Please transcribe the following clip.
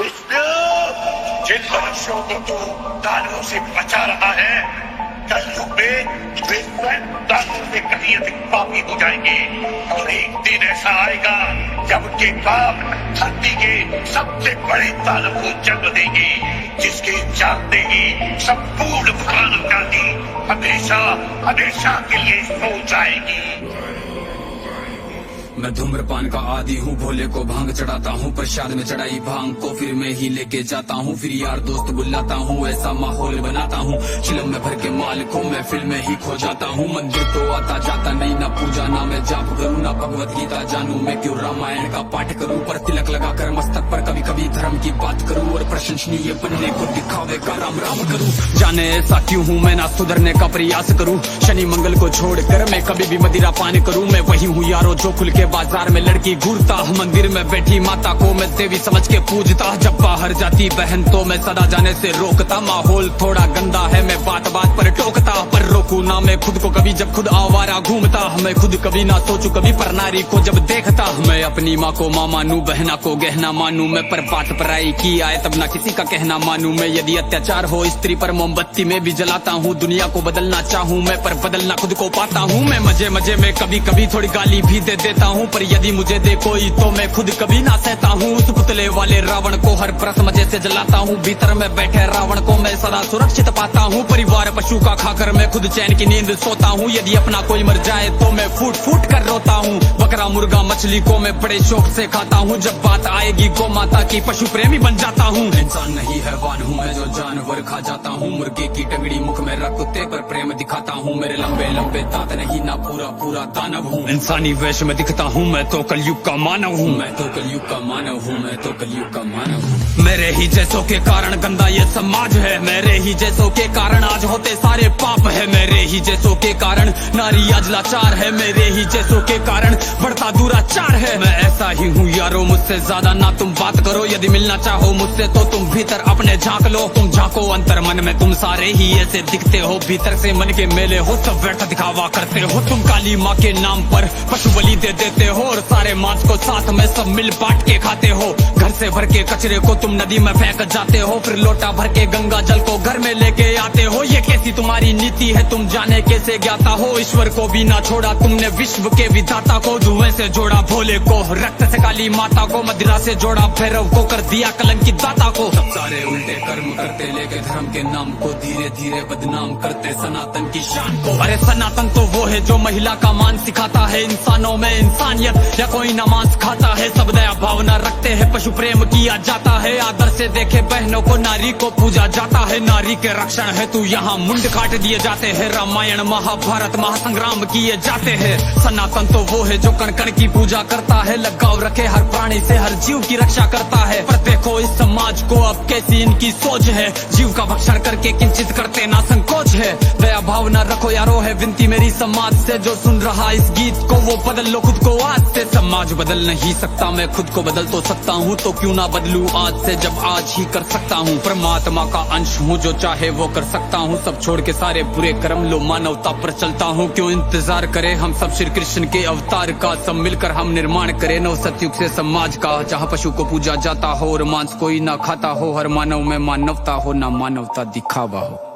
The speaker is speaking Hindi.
विष्णु, जिन मनुष्यों को तू दानवों से बचा रहा है, कलयुग में वे स्वयं दानवों से कहीं अधिक पापी हो जाएंगे और एक दिन ऐसा आएगा जब उनके पाप धरती के सबसे बड़े दानव को जन्म देंगे, जिसके जानते ही संपूर्ण मानव जाति हमेशा हमेशा के लिए सो जाएगी। मैं धूम्रपान का आदी हूँ, भोले को भांग चढ़ाता हूँ, प्रसाद में चढ़ाई भांग को फिर मैं ही लेके जाता हूँ, फिर यार दोस्त बुलाता हूँ, ऐसा माहौल बनाता हूँ, चिलम में भर के माल को मैं फिल्म में ही खो जाता हूँ। मंदिर तो आता जाता नहीं, ना पूजा ना मैं जाप करूँ, ना भगवत गीता जानू, मैं क्यों रामायण का पाठ करूँ, पर तिलक लगा कर मस्तक पर कभी कभी धर्म की बात करूँ और प्रशंसनीय बनने को दिखावे का राम राम करूँ। जाने ऐसा क्यों हूँ मैं, ना सुधरने का प्रयास करूँ, शनि मंगल को छोड़कर मैं कभी भी मदिरा पान करूँ। मैं वही हूँ यारो जो खुल के बाजार में लड़की घूरता, मंदिर में बैठी माता को मैं देवी समझ के पूजता, जब बाहर जाती बहन तो मैं सदा जाने से रोकता। माहौल थोड़ा गंदा है, मैं बात बात पर टोकता, पर रोकू ना मैं खुद को कभी जब खुद आवारा घूमता। मैं खुद कभी ना सोचू कभी पर नारी को जब देखता, मैं अपनी माँ को माँ मानू, बहना को गहना मानू, मैं पर बात पराई की आए तब ना किसी का कहना मानू। मैं यदि अत्याचार हो स्त्री पर मोमबत्ती में भी जलाता हूँ, दुनिया को बदलना चाहूँ मैं पर बदलना खुद को पाता हूँ। मैं मजे मजे में कभी कभी थोड़ी गाली भी दे देता हूँ, पर यदि मुझे दे कोई तो मैं खुद कभी ना सहता हूँ। उस पुतले वाले रावण को हर परस मजे से जलाता हूँ, भीतर में बैठे रावण को मैं सदा सुरक्षित पाता हूँ। परिवार पशु का खाकर मैं खुद चैन की नींद सोता हूँ, यदि अपना कोई मर जाए तो मैं फूट फूट कर रोता हूँ। बकरा मुर्गा मछली को मैं बड़े शौक से खाता हूँ, जब बात आएगी गौ माता की पशु प्रेमी बन जाता हूँ। इंसान नहीं हैवान हूँ मैं जो जानवर खा जाता हूँ, मुर्गे की टंगड़ी मुख में रख कुत्ते पर प्रेम दिखाता हूँ, मेरे लंबे लंबे दांत नहीं ना पूरा पूरा दानव हूँ। इंसानी वेश में दिखता हूँ मैं तो कलयुग का मानव हूँ, मैं तो कलयुग का मानव हूँ, मैं तो कलयुग का मानव हूँ। मेरे ही जैसों के कारण गंदा ये समाज है, मेरे ही जैसों के कारण आज होते सारे पाप है, मेरे ही जैसों के कारण नारी आज लाचार है, मेरे ही जैसों के कारण बढ़ता दुराचार है। मैं ऐसा ही हूँ यारो, मुझसे ज्यादा ना तुम बात करो, यदि मिलना चाहो मुझसे तो तुम भीतर अपने झांक लो। तुम झांको अंतर मन में, तुम सारे ही ऐसे दिखते हो, भीतर से मन के मेले हो, सब व्यर्थ दिखावा करते हो। तुम काली माँ के नाम पर पशु बलि दे देते हो और सारे मांस को साथ में सब मिल बांट के खाते हो। घर से भर के कचरे को तुम नदी में फेंक जाते हो, फिर लोटा भर के गंगा जल को घर में लेके आते हो। ये कैसी तुम्हारी नीति है, तुम जाने कैसे ज्ञाता हो, ईश्वर को भी ना छोड़ा तुमने विश्व के विधाता को। धुएं से जोड़ा भोले को, रक्त से काली माता को, मदिरा से जोड़ा भैरव को, कर दिया कलंकित दाता को। सब सारे उल्टे कर्म करते लेके धर्म के नाम को, धीरे धीरे बदनाम करते सनातन की शान को। अरे सनातन तो वो है जो महिला का मान सिखाता है, इंसानों में इंसानियत या कोई न मांस खाता है। सब दया भावना रखते हैं, पशु प्रेम किया जाता है, आदर से देखे बहनों को, नारी को पूजा जाता है। नारी के रक्षण है तू यहाँ मुंड काट दिए जाते हैं, रामायण महाभारत महासंग्राम किए जाते हैं। सनातन तो वो है जो कण कण की पूजा करता है, लगाव रखे हर प्राणी से, हर जीव की रक्षा करता है। पर देखो इस समाज को अब कैसी इनकी सोच है, जीव का भक्षण करके किंचित करते ना संकोच है। दया भावना रखो यारो है विनती मेरी समाज से, जो सुन रहा इस गीत को वो बदल लो खुद को आज से। समाज बदल नहीं सकता, मैं खुद को बदल तो सकता हूँ, तो क्यों ना बदलूं आज से जब आज ही कर सकता हूँ। परमात्मा का अंश हूँ, जो चाहे वो कर सकता हूँ, सब छोड़ के सारे बुरे कर्म लो, मानवता पर चलता हूँ। क्यों इंतजार करे हम सब श्री कृष्ण के अवतार का, सब मिलकर हम निर्माण करें नव सतयुग से समाज का, जहाँ पशु को पूजा जाता हो और मांस कोई ना खाता हो, हर मानव में मानवता हो ना मानवता दिखावा हो।